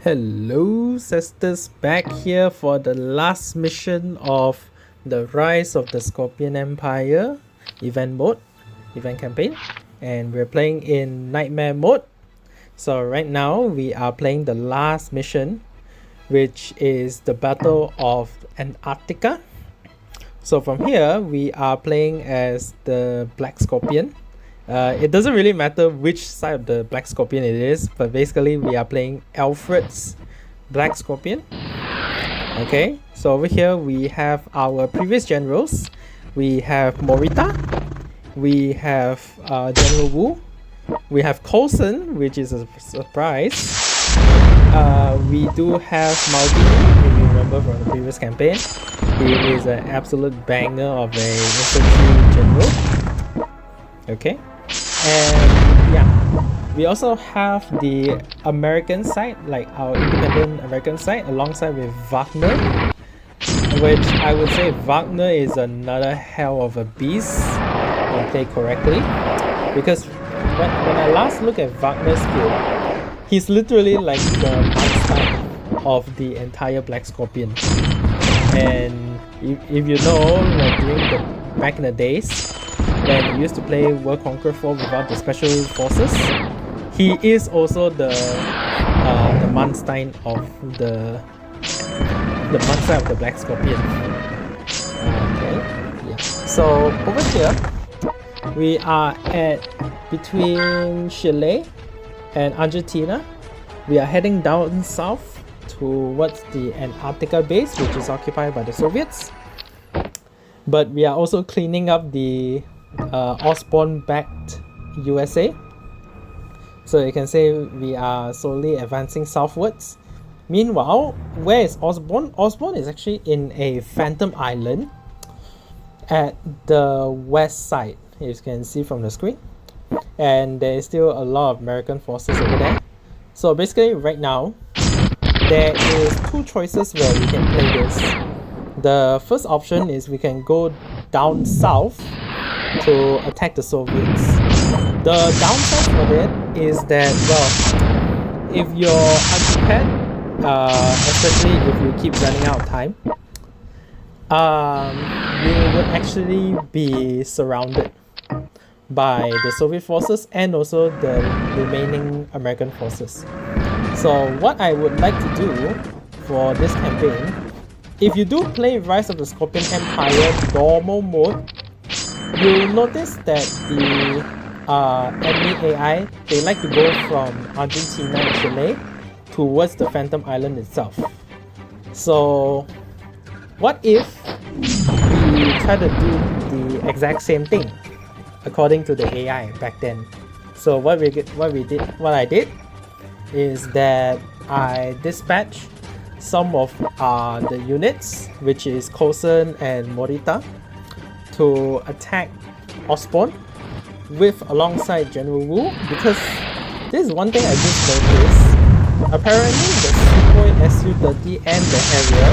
Hello sisters, back here for the last mission of the Rise of the Scorpion Empire event campaign, and we're playing in nightmare mode. So right now we are playing the last mission, which is the Battle of Antarctica. So from here we are playing as the Black Scorpion. It doesn't really matter which side of the Black Scorpion it is, but basically we are playing Alfred's Black Scorpion. Okay, so over here we have our previous generals. We have Morita, we have General Wu, we have Coulson, which is a surprise. We do have Maldini, if you remember from the previous campaign. He is an absolute banger of a infantry general. Okay. And yeah, we also have the American side, like our independent American side, alongside with Wagner, which I would say Wagner is another hell of a beast when played correctly. Because when I last look at Wagner's build, he's literally like the monster of the entire Black Scorpion. And if you know, like back in the days, when he used to play World Conqueror 4 without the special forces, he is also the Manstein of the monster of the Black Scorpion. Okay, yeah. So over here, we are at between Chile and Argentina. We are heading down south towards the Antarctica base, which is occupied by the Soviets. But we are also cleaning up the Osborne-backed USA. So you can say we are slowly advancing southwards. Meanwhile, where is Osborne? Osborne is actually in a Phantom Island at the west side, as you can see from the screen. And there is still a lot of American forces over there. So basically right now, there is two choices where we can play this. The first option is we can go down south to attack the Soviets. The downside of it is that, well, if you're unprepared, especially if you keep running out of time, you would actually be surrounded by the Soviet forces and also the remaining American forces. So what I would like to do for this campaign, if you do play Rise of the Scorpion Empire normal mode, you'll notice that the enemy AI, they like to go from Argentina and Chile towards the Phantom Island itself. So what if we try to do the exact same thing according to the AI back then? So what I did is that I dispatched some of the units, which is Coulson and Morita, to attack Osborne alongside General Wu, because this is one thing I just noticed. Apparently the Sukhoi Su-30 and the Harrier,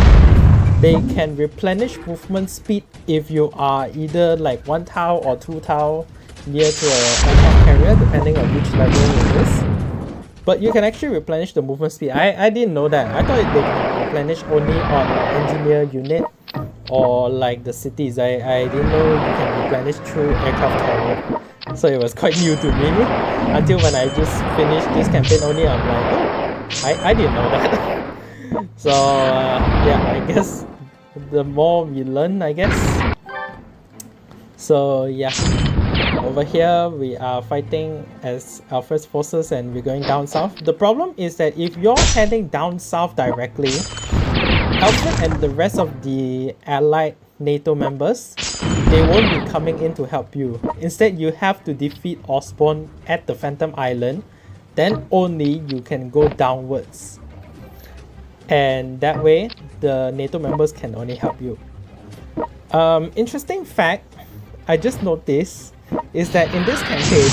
they can replenish movement speed if you are either like 1 tau or 2 tau near to an aircraft carrier, depending on which level it is. But you can actually replenish the movement speed. I didn't know that. I thought they can replenish only on an engineer unit or like the cities. I didn't know you can replenish through aircraft carrier. So it was quite new to me until when I just finished this campaign only. I'm like, oh, I didn't know that. So yeah, I guess the more we learn, I guess. So yeah, over here we are fighting as Alfred's forces and we're going down south. The problem is that if you're heading down south directly, Alfred and the rest of the allied NATO members, they won't be coming in to help you. Instead, you have to defeat Osborne at the Phantom Island, then only you can go downwards. And that way, the NATO members can only help you. Interesting fact I just noticed is that in this campaign,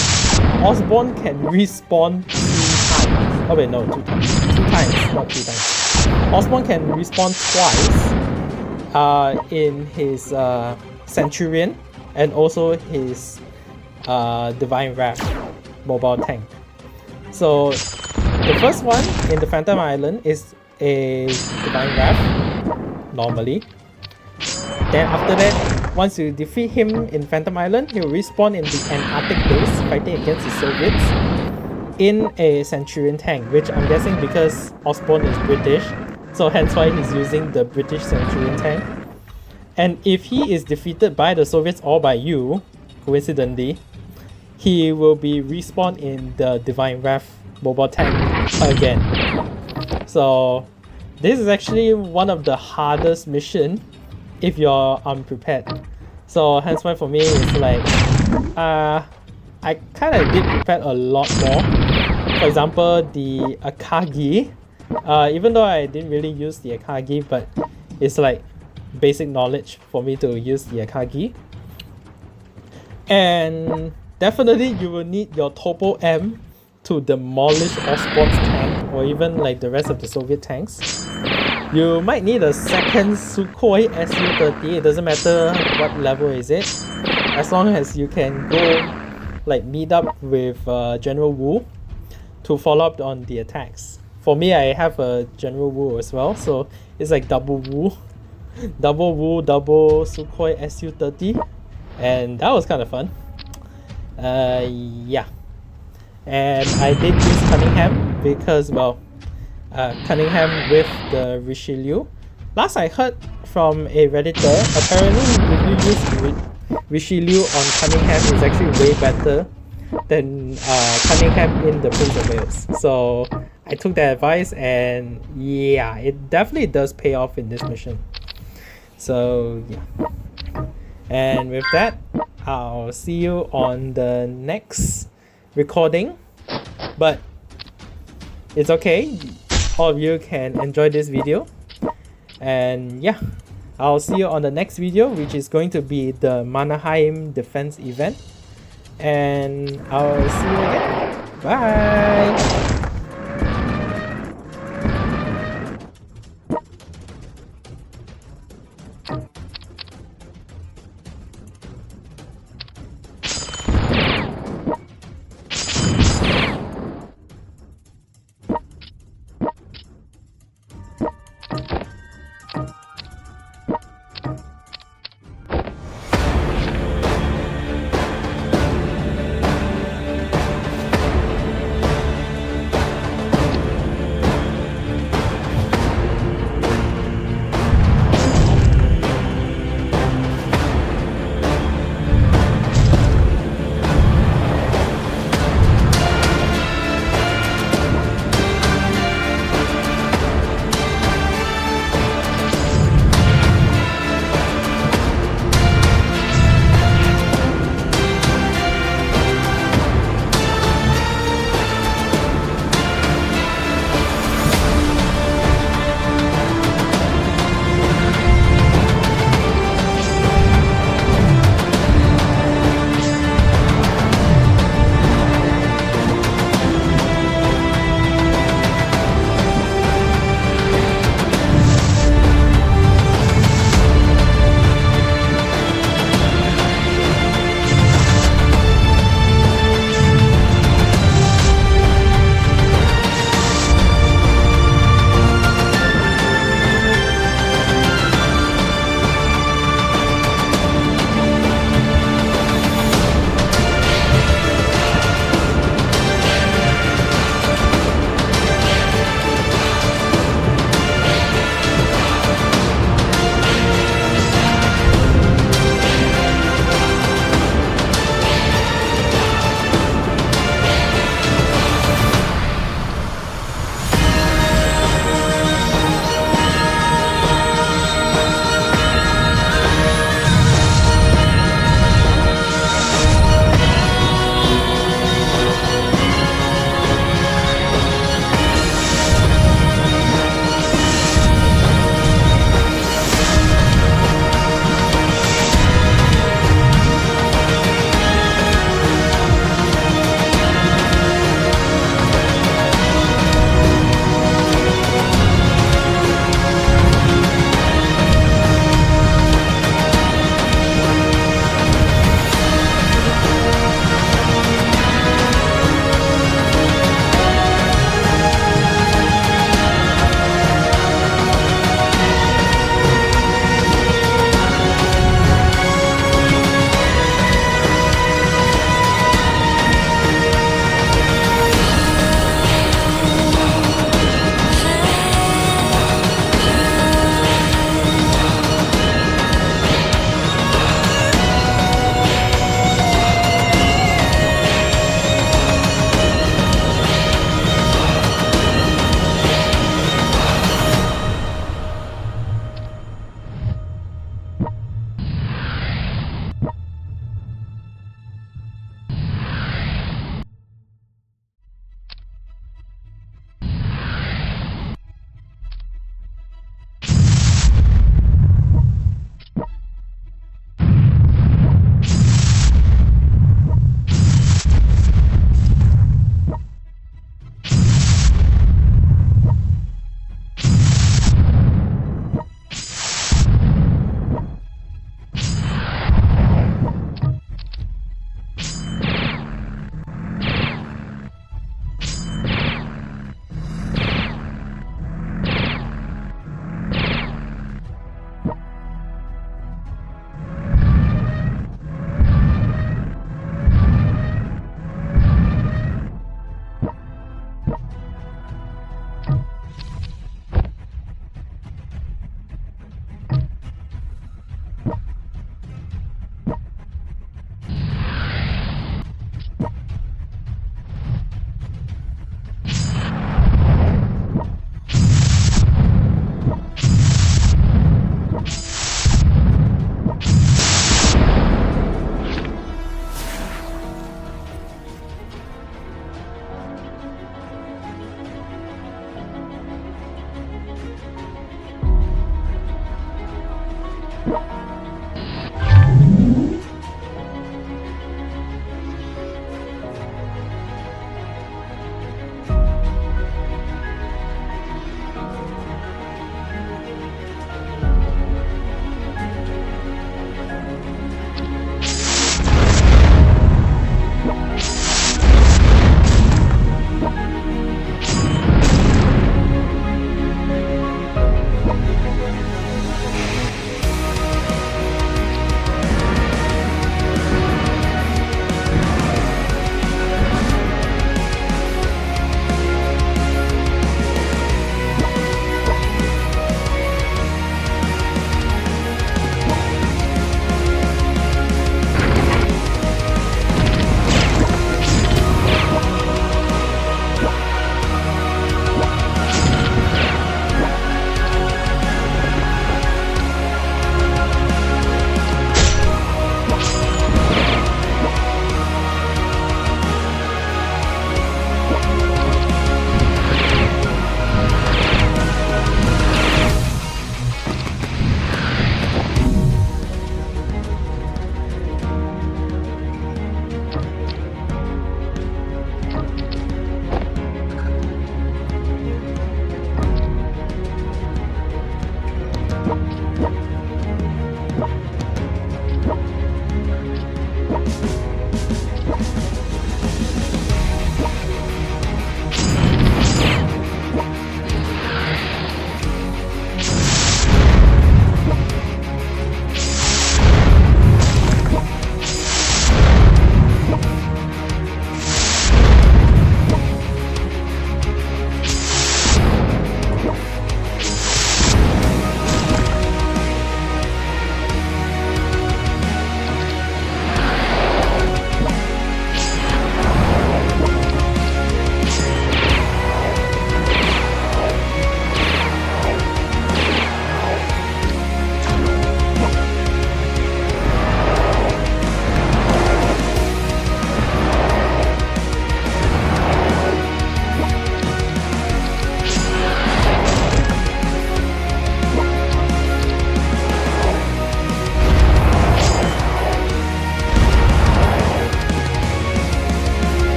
Osborne can respawn 3 times. Oh wait, no, 2 times. 2 times, not 3 times. Osborne can respawn twice in his Centurion and also his Divine Wrath mobile tank. So The first one in the Phantom Island is a Divine Wrath, normally. Then after that, once you defeat him in Phantom Island, he'll respawn in the Antarctic base fighting against the Soviets in a Centurion tank, which I'm guessing because Osborne is British, so hence why he's using the British Centurion tank. And if he is defeated by the Soviets or by you, coincidentally, he will be respawned in the Divine Wrath mobile tank again. So this is actually one of the hardest missions if you're unprepared. So hence why for me it's like I kind of did prepare a lot more. For example, the Akagi, even though I didn't really use the Akagi, but it's like basic knowledge for me to use the Akagi. And definitely you will need your Topo M to demolish Osborne's tank or even like the rest of the Soviet tanks. You might need a second Sukhoi Su-30, it doesn't matter what level is it, as long as you can go like meet up with General Wu to follow up on the attacks. For me, I have a General Wu as well, so it's like double Wu, double Sukhoi Su-30, and that was kind of fun. Yeah, and I did use Cunningham because, well, Cunningham with the Richelieu. Last I heard from a Redditor, apparently if you use Richelieu on Cunningham is actually way better than Cunningham in the Prince of Wales. So I took that advice, and yeah, it definitely does pay off in this mission. So yeah, and with that, I'll see you on the next recording. But it's okay, all of you can enjoy this video, and yeah, I'll see you on the next video, which is going to be the Mannerheim defense event, and I'll see you again. Bye.